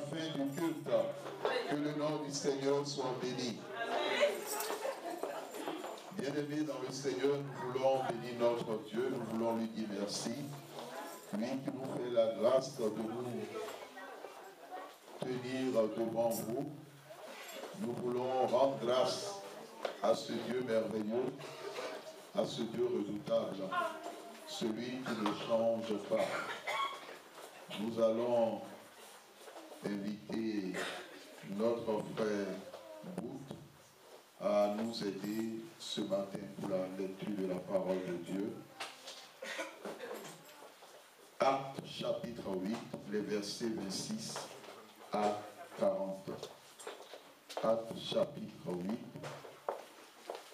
fin du culte. Que le nom du Seigneur soit béni. Bien-aimés dans le Seigneur, nous voulons bénir notre Dieu, nous voulons lui dire merci. Lui qui nous fait la grâce de nous tenir devant vous. Nous voulons rendre grâce à ce Dieu merveilleux, à ce Dieu redoutable, celui qui ne change pas. Nous allons inviter notre frère Bout à nous aider ce matin pour la lecture de la parole de Dieu. Actes chapitre 8, les versets 26 à 40. Actes chapitre 8.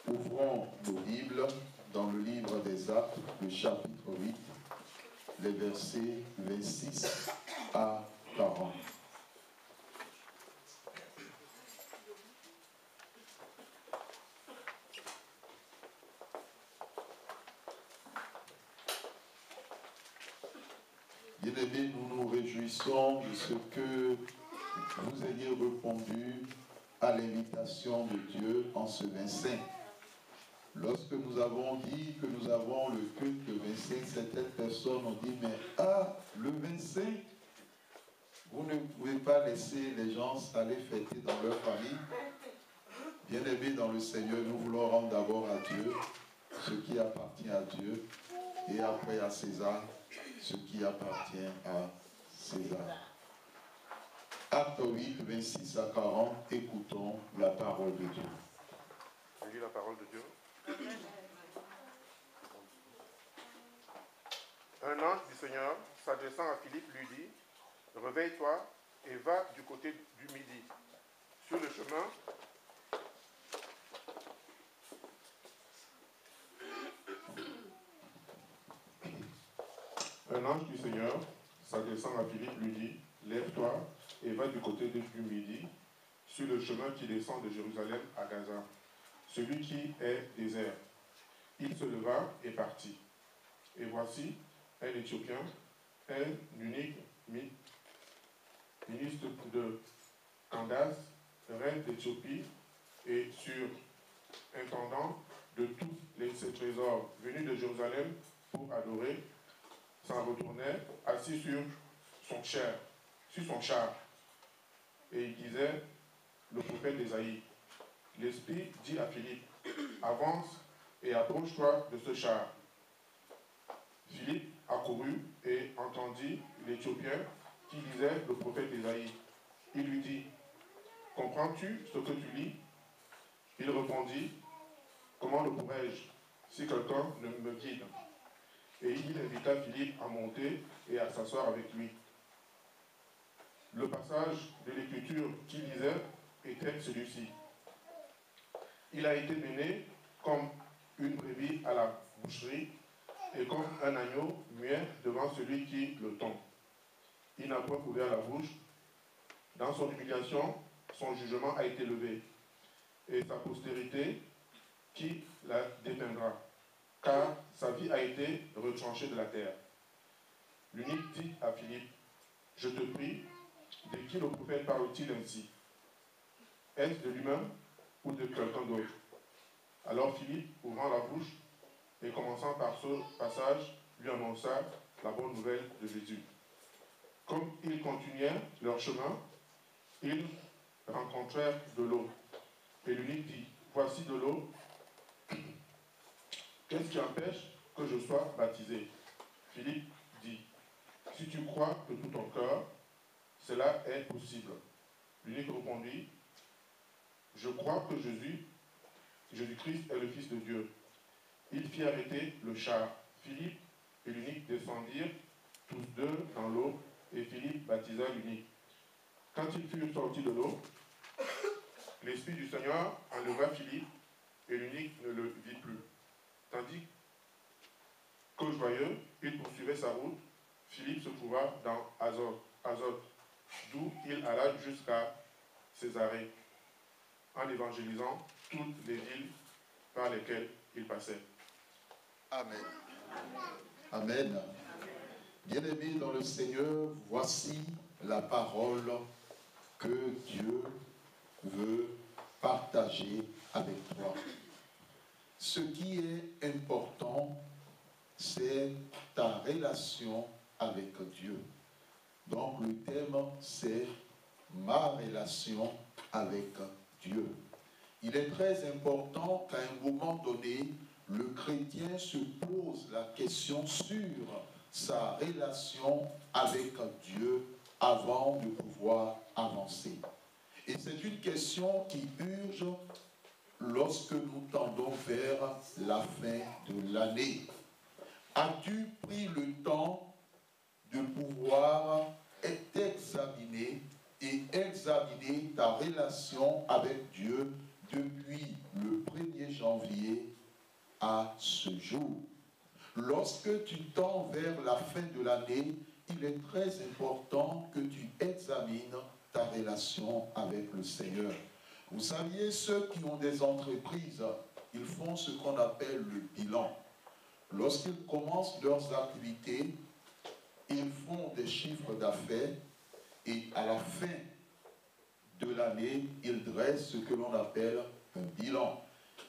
Ouvrons nos Bibles dans le livre des Actes, le chapitre 8, les versets 26 à 40. Bien-aimés, nous nous réjouissons de ce que vous ayez répondu à l'invitation de Dieu en ce 25. Lorsque nous avons dit que nous avons le culte le 25, certaines personnes ont dit, mais le 25, vous ne pouvez pas laisser les gens aller fêter dans leur famille. Bien-aimés dans le Seigneur, nous voulons rendre d'abord à Dieu ce qui appartient à Dieu et après à César ce qui appartient à César. Acte 8, 26 à 40, écoutons la parole de Dieu. Je lis la parole de Dieu. Un ange du Seigneur, s'adressant à Philippe, lui dit, « Réveille-toi et va du côté du midi. Sur le chemin, un ange du Seigneur, s'adressant à Philippe, lui dit, « Lève-toi et va du côté du midi, sur le chemin qui descend de Jérusalem à Gaza, celui qui est désert. » Il se leva et partit. Et voici, un Éthiopien, un unique ministre de Candace, reine d'Éthiopie, et surintendant de tous ses trésors venus de Jérusalem pour adorer, s'en retournait, assis sur son char. Et il disait, le prophète Ésaïe, l'Esprit dit à Philippe, avance et approche-toi de ce char. Philippe accourut et entendit l'Éthiopien qui disait le prophète Ésaïe. Il lui dit, comprends-tu ce que tu lis? Il répondit, comment le pourrais-je si quelqu'un ne me guide? Et il invita Philippe à monter et à s'asseoir avec lui. Le passage de l'écriture qu'il lisait était celui-ci. Il a été mené comme une brebis à la boucherie et comme un agneau muet devant celui qui le tond. Il n'a point ouvert la bouche. Dans son humiliation, son jugement a été levé. Et sa postérité, qui la dépeindra? Car sa vie a été retranchée de la terre. L'unique dit à Philippe, je te prie, de qui le prophète parle-t-il ainsi? Est-ce de lui-même ou de quelqu'un d'autre? Alors Philippe, ouvrant la bouche et commençant par ce passage, lui annonça la bonne nouvelle de Jésus. Comme ils continuaient leur chemin, ils rencontrèrent de l'eau. Et l'unique dit, voici de l'eau, qu'est-ce qui empêche que je sois baptisé? Philippe dit, si tu crois de tout ton cœur, cela est possible. L'unique répondit, je crois que Jésus-Christ est le Fils de Dieu. Il fit arrêter le char. Philippe et l'unique descendirent tous deux dans l'eau, et Philippe baptisa l'unique. Quand ils furent sortis de l'eau, l'Esprit du Seigneur enleva Philippe, et l'unique ne le vit plus. Tandis que joyeux, il poursuivait sa route, Philippe se trouva dans Azote, d'où il alla jusqu'à Césarée, en évangélisant toutes les villes par lesquelles il passait. Amen. Amen. Bien-aimés dans le Seigneur, voici la parole que Dieu veut partager avec toi. Ce qui est important, c'est ta relation avec Dieu. Donc le thème, c'est ma relation avec Dieu. Il est très important qu'à un moment donné, le chrétien se pose la question sur sa relation avec Dieu avant de pouvoir avancer. Et c'est une question qui urge lorsque nous tendons vers la fin de l'année. As-tu pris le temps de pouvoir t'examiner et examiner ta relation avec Dieu depuis le 1er janvier à ce jour? Lorsque tu tends vers la fin de l'année, il est très important que tu examines ta relation avec le Seigneur. Vous saviez, ceux qui ont des entreprises, ils font ce qu'on appelle le bilan. Lorsqu'ils commencent leurs activités, ils font des chiffres d'affaires et à la fin de l'année, ils dressent ce que l'on appelle un bilan.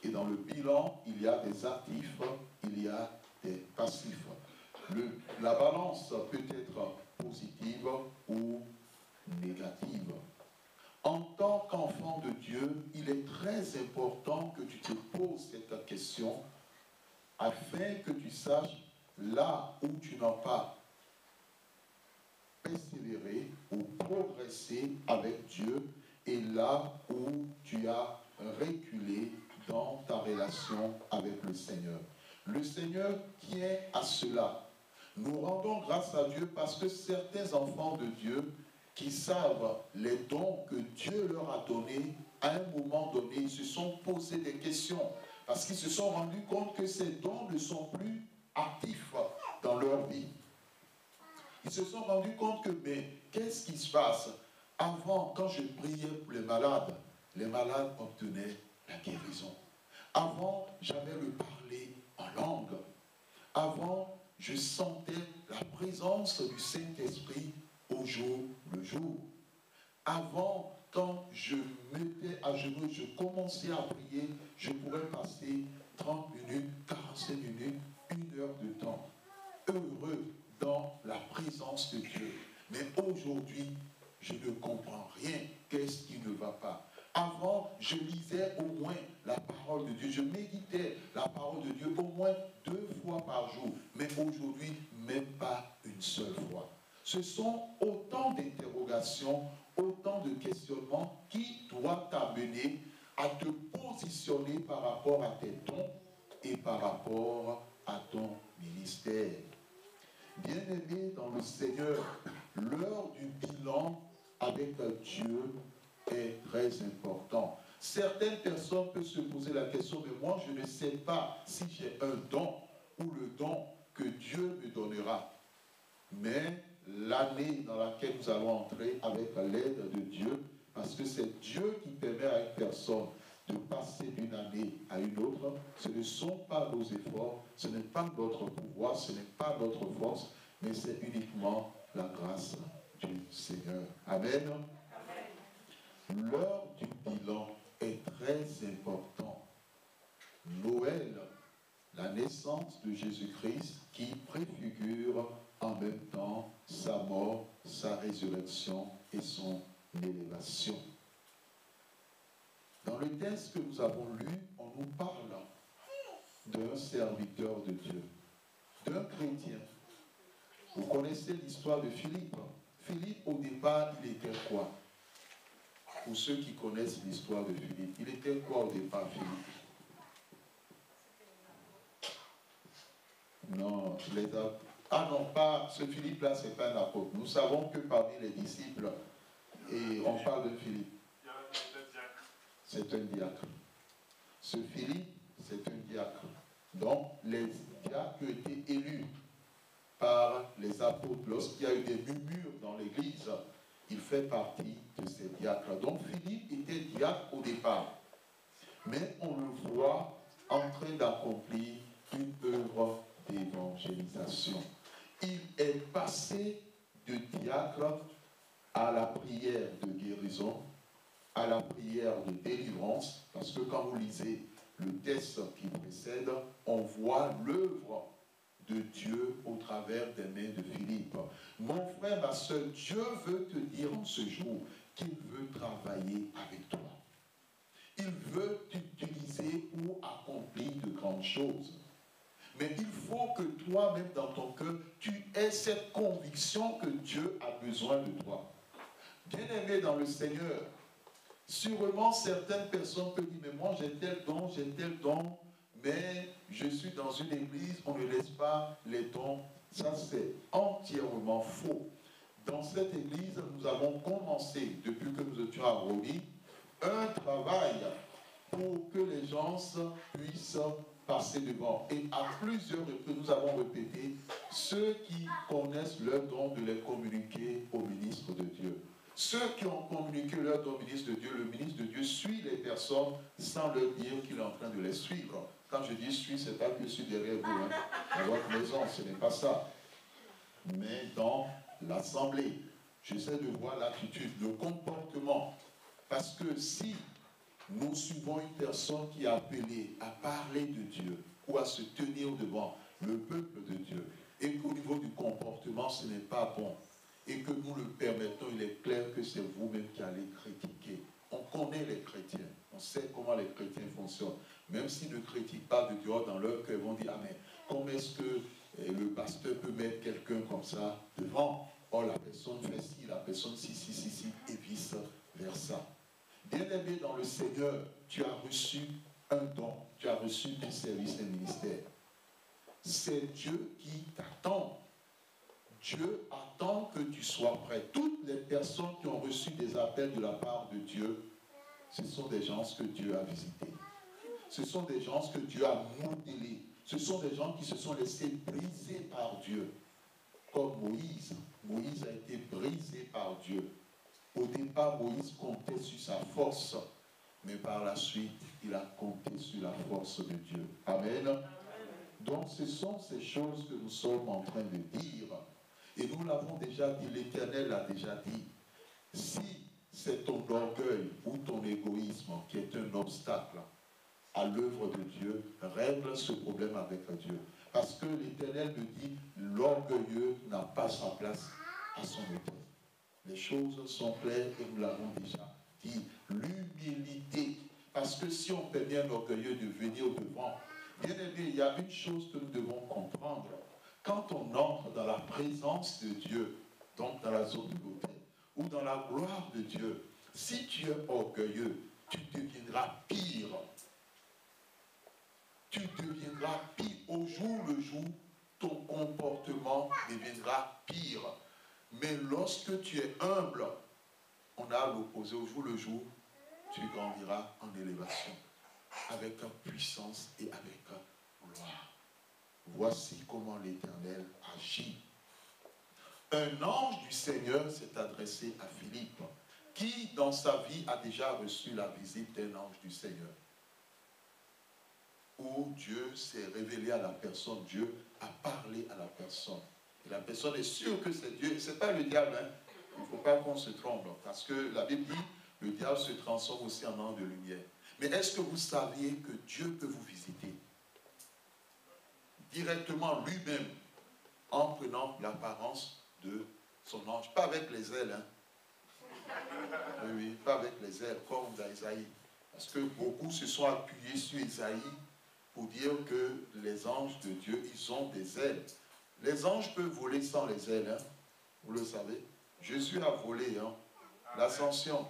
Et dans le bilan, il y a des actifs, il y a des passifs. La balance peut être positive ou négative. En tant qu'enfant de Dieu, il est très important que tu te poses cette question afin que tu saches là où tu n'as pas persévéré ou progressé avec Dieu et là où tu as reculé dans ta relation avec le Seigneur. Le Seigneur tient à cela. Nous rendons grâce à Dieu parce que certains enfants de Dieu qui savent les dons que Dieu leur a donnés, à un moment donné, ils se sont posés des questions parce qu'ils se sont rendus compte que ces dons ne sont plus actifs dans leur vie. Ils se sont rendus compte que, mais qu'est-ce qui se passe? Avant, quand je priais pour les malades obtenaient la guérison. Avant, j'avais le parler en langue. Avant, je sentais la présence du Saint-Esprit au jour le jour. Avant, quand je mettais à genoux, je commençais à prier, je pourrais passer 30 minutes, 45 minutes, 1 heure de temps. Heureux dans la présence de Dieu. Mais aujourd'hui, je ne comprends rien. Qu'est-ce qui ne va pas? Avant, je lisais au moins la parole de Dieu. Je méditais la parole de Dieu au moins 2 fois par jour. Mais aujourd'hui, même pas une seule fois. Ce sont autant d'interrogations, autant de questionnements qui doivent t'amener à te positionner par rapport à tes dons et par rapport à ton ministère. Bien-aimés dans le Seigneur, l'heure du bilan avec Dieu est très important. Certaines personnes peuvent se poser la question, mais moi je ne sais pas si j'ai un don ou le don que Dieu me donnera. Mais l'année dans laquelle nous allons entrer avec l'aide de Dieu, parce que c'est Dieu qui permet à une personne de passer d'une année à une autre, ce ne sont pas nos efforts, ce n'est pas notre pouvoir, ce n'est pas notre force, mais c'est uniquement la grâce du Seigneur. Amen. L'heure du bilan est très important. Noël, la naissance de Jésus-Christ, qui préfigure en même temps sa mort, sa résurrection et son élévation. Dans le texte que nous avons lu, on nous parle d'un serviteur de Dieu, d'un chrétien. Vous connaissez l'histoire de Philippe. Philippe, au départ, il était quoi? Pour ceux qui connaissent l'histoire de Philippe, il était quoi au départ, Philippe? Non, ah non, pas ce Philippe-là, c'est pas un apôtre. Nous savons que parmi les disciples, et on parle de Philippe. C'est un diacre. Ce Philippe, c'est un diacre. Donc, les diacres ont été élus par les apôtres. Lorsqu'il y a eu des murmures dans l'église, il fait partie de ces diacres. Donc, Philippe était diacre au départ. Mais on le voit en train d'accomplir une œuvre d'évangélisation. Il est passé de diacre à la prière de guérison, à la prière de délivrance, parce que quand vous lisez le texte qui précède, on voit l'œuvre de Dieu au travers des mains de Philippe. Mon frère, ma soeur, Dieu veut te dire en ce jour qu'il veut travailler avec toi. Il veut t'utiliser pour accomplir de grandes choses. Mais il faut que toi-même, dans ton cœur, tu aies cette conviction que Dieu a besoin de toi. Bien-aimé dans le Seigneur, sûrement certaines personnes peuvent dire, mais moi j'ai tel don, mais je suis dans une église, on ne laisse pas les dons. Ça c'est entièrement faux. Dans cette église, nous avons commencé, depuis que nous étions à Rony, un travail pour que les gens puissent passer devant. Et à plusieurs reprises, nous avons répété, ceux qui connaissent leur don, de les communiquer au ministre de Dieu. Ceux qui ont communiqué leur don au ministre de Dieu, le ministre de Dieu suit les personnes sans leur dire qu'il est en train de les suivre. Quand je dis suit, ce n'est pas que je suis derrière vous, hein, dans votre maison, ce n'est pas ça. Mais dans l'assemblée, j'essaie de voir l'attitude, le comportement. Parce que si nous suivons une personne qui est appelée à parler de Dieu ou à se tenir devant le peuple de Dieu et qu'au niveau du comportement ce n'est pas bon et que nous le permettons, il est clair que c'est vous-même qui allez critiquer. On connaît les chrétiens, on sait comment les chrétiens fonctionnent. Même s'ils ne critiquent pas de dehors dans leur cœur, ils vont dire, ah mais comment est-ce que le pasteur peut mettre quelqu'un comme ça devant? Oh, la personne fait ci, la personne ci, et vice versa. Bien-aimé dans le Seigneur, tu as reçu un don, tu as reçu un service, un ministère. C'est Dieu qui t'attend. Dieu attend que tu sois prêt. Toutes les personnes qui ont reçu des appels de la part de Dieu, ce sont des gens que Dieu a visités. Ce sont des gens que Dieu a modelés. Ce sont des gens qui se sont laissés briser par Dieu. Comme Moïse. Moïse a été brisé par Dieu. Au départ, Moïse comptait sur sa force, mais par la suite, il a compté sur la force de Dieu. Amen. Donc, ce sont ces choses que nous sommes en train de dire. Et nous l'avons déjà dit, l'Éternel l'a déjà dit. Si c'est ton orgueil ou ton égoïsme qui est un obstacle à l'œuvre de Dieu, règle ce problème avec Dieu. Parce que l'Éternel me dit, l'orgueilleux n'a pas sa place à son autel. Les choses sont claires et nous l'avons déjà dit. L'humilité. Parce que si on permet un orgueilleux de venir devant, bien aimé, il y a une chose que nous devons comprendre. Quand on entre dans la présence de Dieu, donc dans la zone de l'autel, ou dans la gloire de Dieu, si tu es orgueilleux, tu deviendras pire. Tu deviendras pire. Au jour le jour, ton comportement deviendra pire. Mais lorsque tu es humble, on a l'opposé. Au jour le jour, tu grandiras en élévation, avec puissance et avec gloire. Voici comment l'Éternel agit. Un ange du Seigneur s'est adressé à Philippe, qui dans sa vie a déjà reçu la visite d'un ange du Seigneur, où Dieu s'est révélé à la personne, Dieu a parlé à la personne. Et la personne est sûre que c'est Dieu, ce n'est pas le diable, hein. Il ne faut pas qu'on se trompe, parce que la Bible dit, le diable se transforme aussi en ange de lumière. Mais est-ce que vous saviez que Dieu peut vous visiter directement lui-même, en prenant l'apparence de son ange, pas avec les ailes, hein. Oui, pas avec les ailes, comme dans Isaïe. Parce que beaucoup se sont appuyés sur Isaïe pour dire que les anges de Dieu, ils ont des ailes. Les anges peuvent voler sans les ailes, hein. Vous le savez. Jésus a volé, hein. L'ascension.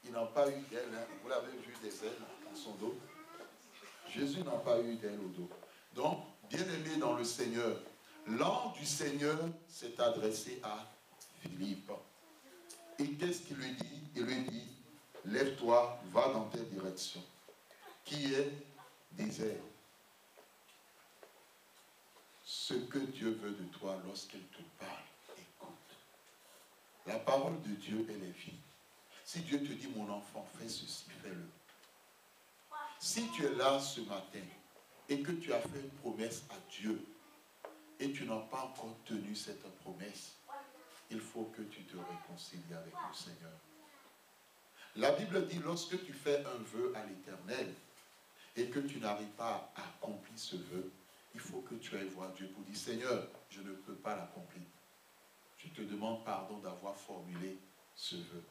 Il n'a pas eu d'ailes, hein. Vous l'avez vu des ailes dans son dos. Jésus n'a pas eu d'ailes au dos. Donc, bien-aimé dans le Seigneur, l'ange du Seigneur s'est adressé à Philippe. Et qu'est-ce qu'il lui dit? Il lui dit, lève-toi, va dans telle direction, qui est désert. Ce que Dieu veut de toi lorsqu'il te parle, écoute. La parole de Dieu, elle est vie. Si Dieu te dit, mon enfant, fais ceci, fais-le. Si tu es là ce matin et que tu as fait une promesse à Dieu et tu n'as pas encore tenu cette promesse, il faut que tu te réconcilies avec le Seigneur. La Bible dit, lorsque tu fais un vœu à l'Éternel et que tu n'arrives pas à accomplir ce vœu, il faut que tu ailles voir Dieu pour dire, Seigneur, je ne peux pas l'accomplir. Je te demande pardon d'avoir formulé ce vœu.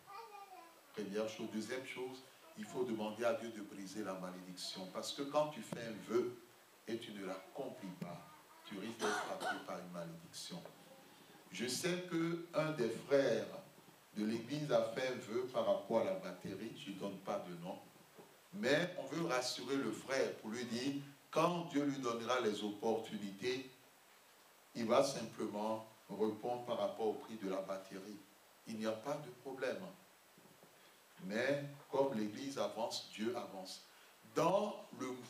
Première chose. Deuxième chose, il faut demander à Dieu de briser la malédiction. Parce que quand tu fais un vœu et tu ne l'accomplis pas, tu risques d'être frappé par une malédiction. Je sais qu'un des frères de l'église a fait un vœu par rapport à la batterie, je ne donne pas de nom, mais on veut rassurer le frère pour lui dire, quand Dieu lui donnera les opportunités, il va simplement répondre par rapport au prix de la batterie. Il n'y a pas de problème. Mais comme l'église avance, Dieu avance. Dans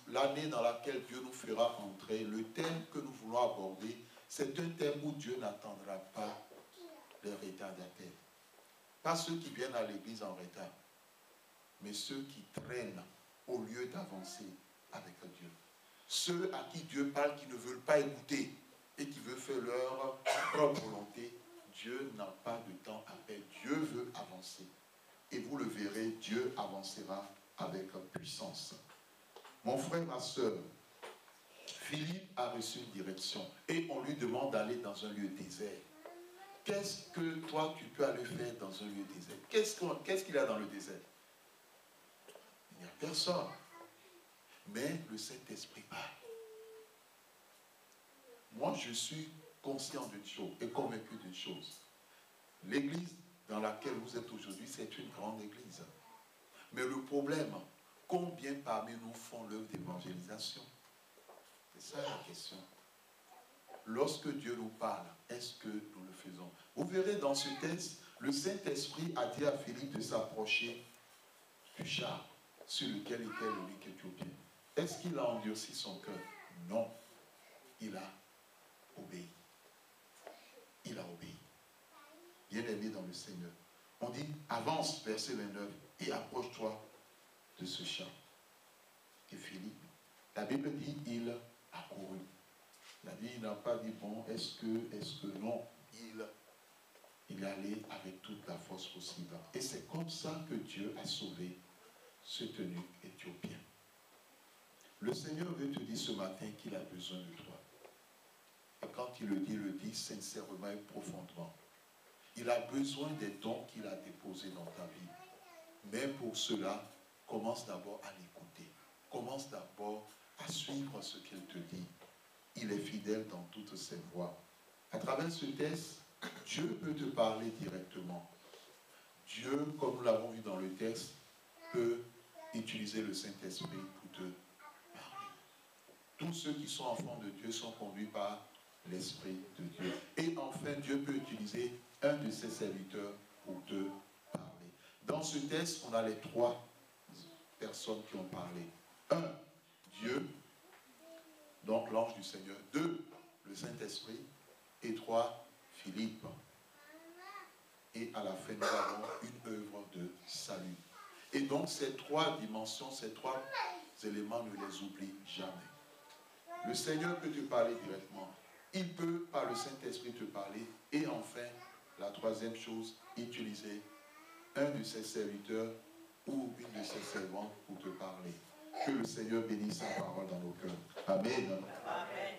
l'année dans laquelle Dieu nous fera entrer, le thème que nous voulons aborder, c'est un thème où Dieu n'attendra pas les retardataires. Pas ceux qui viennent à l'église en retard, mais ceux qui traînent au lieu d'avancer avec Dieu. Ceux à qui Dieu parle, qui ne veulent pas écouter et qui veulent faire leur propre volonté. Dieu n'a pas de temps à perdre. Dieu veut avancer. Et vous le verrez, Dieu avancera avec puissance. Mon frère, ma soeur, Philippe a reçu une direction et on lui demande d'aller dans un lieu désert. Qu'est-ce que toi tu peux aller faire dans un lieu désert? Qu'est-ce qu'il y a dans le désert? Il n'y a personne. Mais le Saint-Esprit parle. Moi, je suis conscient d'une chose et convaincu d'une chose. L'église dans laquelle vous êtes aujourd'hui, c'est une grande église. Mais le problème, combien parmi nous font l'œuvre d'évangélisation? C'est ça la question. Lorsque Dieu nous parle, est-ce que nous le faisons? Vous verrez dans ce texte, le Saint-Esprit a dit à Philippe de s'approcher du char sur lequel était l'eunuque éthiopien. Est-ce qu'il a endurci son cœur? Non. Il a obéi. Il a obéi. Bien-aimé dans le Seigneur. On dit, avance, verset 29, et approche-toi de ce char. Et Philippe, la Bible dit, il a couru. Il n'a pas dit, bon, est-ce que non? Il est allé avec toute la force possible. Et c'est comme ça que Dieu a sauvé ce eunuque éthiopien. Le Seigneur veut te dire ce matin qu'il a besoin de toi. Et quand il le dit sincèrement et profondément. Il a besoin des dons qu'il a déposés dans ta vie. Mais pour cela, commence d'abord à l'écouter. Commence d'abord à suivre ce qu'il te dit. Il est fidèle dans toutes ses voies. À travers ce texte, Dieu peut te parler directement. Dieu, comme nous l'avons vu dans le texte, peut utiliser le Saint-Esprit pour te parler. Tous ceux qui sont enfants de Dieu sont conduits par l'Esprit de Dieu. Et enfin, Dieu peut utiliser un de ses serviteurs pour te parler. Dans ce texte, on a les trois personnes qui ont parlé. 1, Dieu, donc l'ange du Seigneur. 2, le Saint-Esprit. Et 3, Philippe. Et à la fin, nous avons une œuvre de salut. Et donc, ces trois dimensions, ces trois éléments, ne les oublie jamais. Le Seigneur peut te parler directement. Il peut, par le Saint-Esprit, te parler. Et enfin, la troisième chose, utiliser un de ses serviteurs ou une de ses servantes pour te parler. Que le Seigneur bénisse sa parole dans nos cœurs. Amen. Amen.